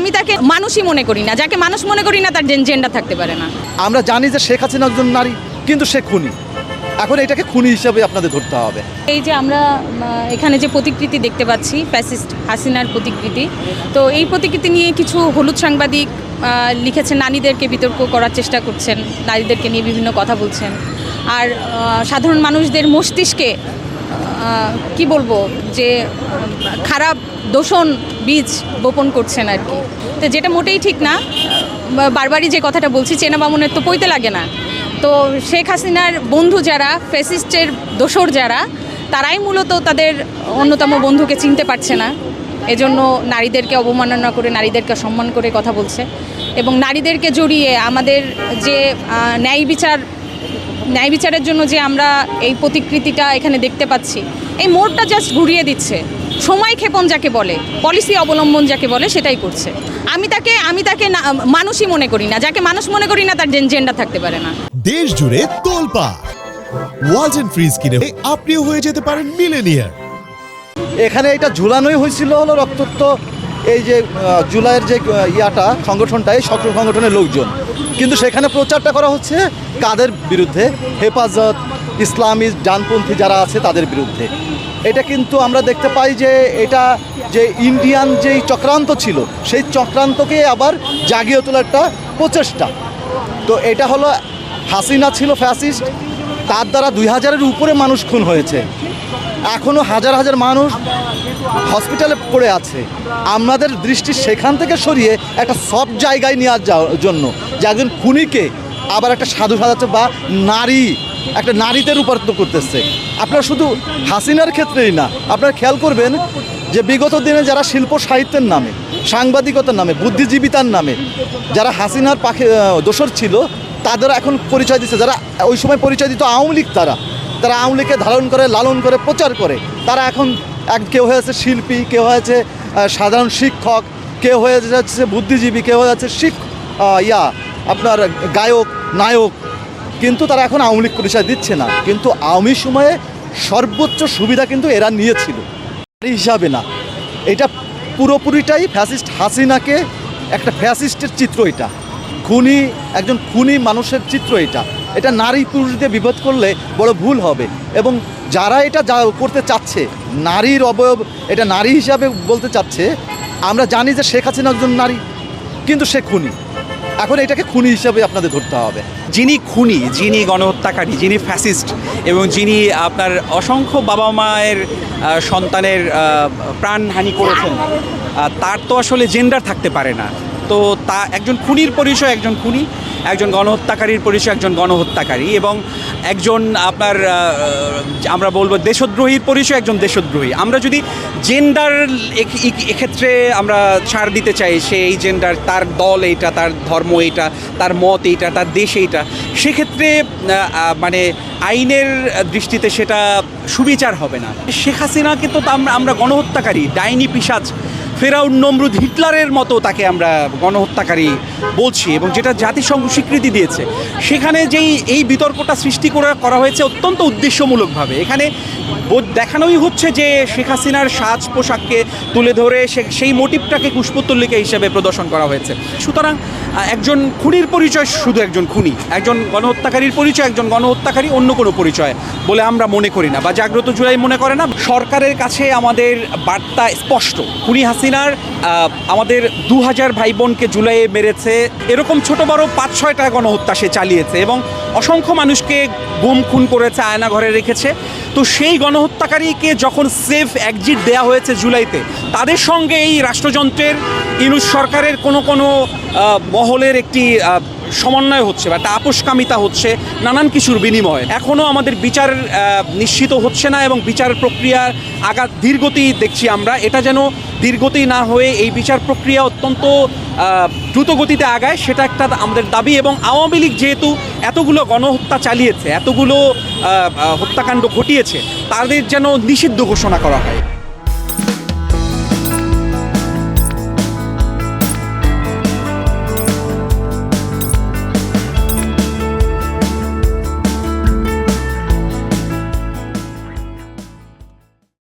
আমি তাকে মানুষই মনে করি না, যাকে মানুষ মনে করি না তার জেন্ডার থাকতে পারে না। আমরা জানি যে শেখ হাসিনা একজন নারী, কিন্তু সে খুনি। এখন এটাকে খুনি হিসাবে আপনাদের ধরতে হবে। এই যে আমরা এখানে যে প্রতিকৃতি দেখতে পাচ্ছি, ফ্যাসিস্ট হাসিনার প্রতিকৃতি, তো এই প্রতিকৃতি নিয়ে কিছু হলুদ সাংবাদিক লিখেছেন, নারীদেরকে বিতর্ক করার চেষ্টা করছেন, নারীদেরকে নিয়ে বিভিন্ন কথা বলছেন, আর সাধারণ মানুষদের মস্তিষ্কে কি বলবো যে খারাপ দূষণ বীজ বপন করছেন আর কি। তো যেটা মোটেই ঠিক না। বারবারই যে কথাটা বলছি, চেনা বামুনের তো পইতে লাগে না। তো শেখ হাসিনার বন্ধু যারা, ফ্যাসিস্টের দোসর যারা, তারাই মূলত তাদের অন্যতম বন্ধুকে চিনতে পারছে না, এজন্য নারীদেরকে অবমাননা করে, নারীদেরকে সম্মান করে কথা বলছে। এবং নারীদেরকে জড়িয়ে আমাদের যে ন্যায় বিচারের জন্য যে আমরা এই প্রতিকৃতিটা এখানে দেখতে পাচ্ছি, এই মোড়টা জাস্ট ঘুরিয়ে দিচ্ছে। সময় ক্ষেপণ যাকে বলে, পলিসি অবলম্বন যাকে বলে, সেটাই করছে। আমি তাকে মানুষই মনে করি না, যাকে মানুষ মনে করি না তার জেন্ডার থাকতে পারে না। দেশ জুড়ে তোলপাড়, ওয়ালটন ফ্রিজ কিনে আপনিও হয়ে যেতে পারেন মিলেনিয়ার। এখানে এটা ঝুলানোই হয়েছিল হলো রক্তত্ব, এই যে জুলাইয়ের যে সংগঠনটা, এই সংগঠনের লোকজন, কিন্তু সেখানে প্রচারটা করা হচ্ছে কাদের বিরুদ্ধে? হেফাজত ইসলামী ডানপন্থী যারা আছে তাদের বিরুদ্ধে। এটা কিন্তু আমরা দেখতে পাই যে এটা যে ইন্ডিয়ান যেই চক্রান্ত ছিল, সেই চক্রান্তকে আবার জাগিয়ে তোলার একটা প্রচেষ্টা। তো এটা হলো, হাসিনা ছিল ফ্যাসিস্ট, তার দ্বারা 2000-এর উপরে মানুষ খুন হয়েছে, এখনও হাজার হাজার মানুষ হসপিটালে পড়ে আছে। আমাদের দৃষ্টি সেখান থেকে সরিয়ে একটা সফট জায়গায় নেওয়ার জন্য যে একজন খুনিকে আবার একটা সাধু সাজাচ্ছে বা একটা নারীতে রূপান্তরিত করতেছে। আপনারা শুধু হাসিনার ক্ষেত্রেই না, আপনারা খেয়াল করবেন যে বিগত দিনে যারা শিল্প সাহিত্যের নামে, সাংবাদিকতার নামে, বুদ্ধিজীবিতার নামে যারা হাসিনার দোসর ছিল, তাদের এখন পরিচয় দিচ্ছে, যারা ওই সময় পরিচয় দিত আওয়ামী লীগ, তারা আওয়ামী লীগকে ধারণ করে, লালন করে, প্রচার করে, তারা এখন কেউ হয়েছে শিল্পী, কেউ হয়েছে সাধারণ শিক্ষক, কেউ হয়ে যাচ্ছে বুদ্ধিজীবী, কেউ হয়ে যাচ্ছে আপনার গায়ক, নায়ক, কিন্তু তারা এখন আওয়ামী লীগ পরিচয় দিচ্ছে না। কিন্তু আওয়ামী সময়ে সর্বোচ্চ সুবিধা কিন্তু এরা নিয়েছিল। এই হিসাবে না, এটা পুরোপুরিটাই ফ্যাসিস্ট হাসিনাকে, একটা ফ্যাসিস্টের চিত্র এটা, একজন খুনি মানুষের চিত্র এটা নারী পুরুষ দিয়ে বিভেদ করলে বড় ভুল হবে। এবং যারা এটা করতে চাচ্ছে, নারীর অবয়ব এটা নারী হিসাবে বলতে চাচ্ছে, আমরা জানি যে শেখ হাসিনা একজন নারী, কিন্তু সে খুনি। এখন এটাকে খুনি হিসাবে আপনাদের ধরতে হবে। যিনি খুনি, যিনি গণহত্যাকারী, যিনি ফ্যাসিস্ট, এবং যিনি আপনার অসংখ্য বাবা মায়ের সন্তানের প্রাণহানি করেছেন, তার তো আসলে জেন্ডার থাকতে পারে না। তো একজন খুনির পরিচয় একজন খুনি, একজন গণহত্যাকারীর পরিচয় একজন গণহত্যাকারী, এবং একজন আপনার আমরা বলবো দেশদ্রোহীর পরিচয় একজন দেশদ্রোহী। আমরা যদি জেন্ডার এক্ষেত্রে আমরা ছাড় দিতে চাই, সে এই জেন্ডার, তার দল এইটা, তার ধর্ম এইটা, তার মত এইটা, তার দেশ এইটা, সেক্ষেত্রে মানে আইনের দৃষ্টিতে সেটা সুবিচার হবে না। শেখ হাসিনাকে তো আমরা গণহত্যাকারী, ডাইনি পিশাচ, ফেরাউন, নমরুদ, হিটলারের মতো তাকে আমরা গণহত্যাকারী বলছি, এবং যেটা জাতিসংঘ স্বীকৃতি দিয়েছে। সেখানে এই বিতর্কটা সৃষ্টি করা হয়েছে অত্যন্ত উদ্দেশ্যমূলকভাবে। এখানে দেখানোই হচ্ছে যে শেখ হাসিনার সাজ পোশাককে তুলে ধরে সেই মোটিভটাকে কুশপুত্তলিকা হিসেবে প্রদর্শন করা হয়েছে। সুতরাং একজন খুনির পরিচয় শুধু একজন খুনি, একজন গণহত্যাকারীর পরিচয় একজন গণহত্যাকারী, অন্য কোনো পরিচয় বলে আমরা মনে করি না, বা জাগ্রত জুলাই মনে করে না। সরকারের কাছে আমাদের বার্তা স্পষ্ট, খুনি হাসিনার আমাদের 2000 ভাই বোনকে জুলাইয়ে মেরেছে, এরকম ছোট বড় 5-6টা গণহত্যা সে চালিয়েছে, এবং অসংখ্য মানুষকে গুম খুন করেছে, আয়নাঘরে রেখেছে। তো সেই গণহত্যাকারীকে যখন সেফ এক্সিট দেওয়া হয়েছে জুলাইতে, তাদের সঙ্গে এই রাষ্ট্রযন্ত্রের ইউনূস সরকারের কোনো মহলের একটি সমন্বয় হচ্ছে বা একটা আপোষকামিতা হচ্ছে নানান কিছুর বিনিময়ে। এখনও আমাদের বিচার নিশ্চিত হচ্ছে না, এবং বিচার প্রক্রিয়ার ধীরগতি দেখছি আমরা। এটা যেন ধীরগতি না হয়ে এই বিচার প্রক্রিয়া অত্যন্ত দ্রুত গতিতে আগায়, সেটা একটা আমাদের দাবি। এবং আওয়ামী লীগ যেহেতু এতগুলো গণহত্যা চালিয়েছে, এতগুলো হত্যাকাণ্ড ঘটিয়েছে, তাদের যেন নিষিদ্ধ ঘোষণা করা হয়।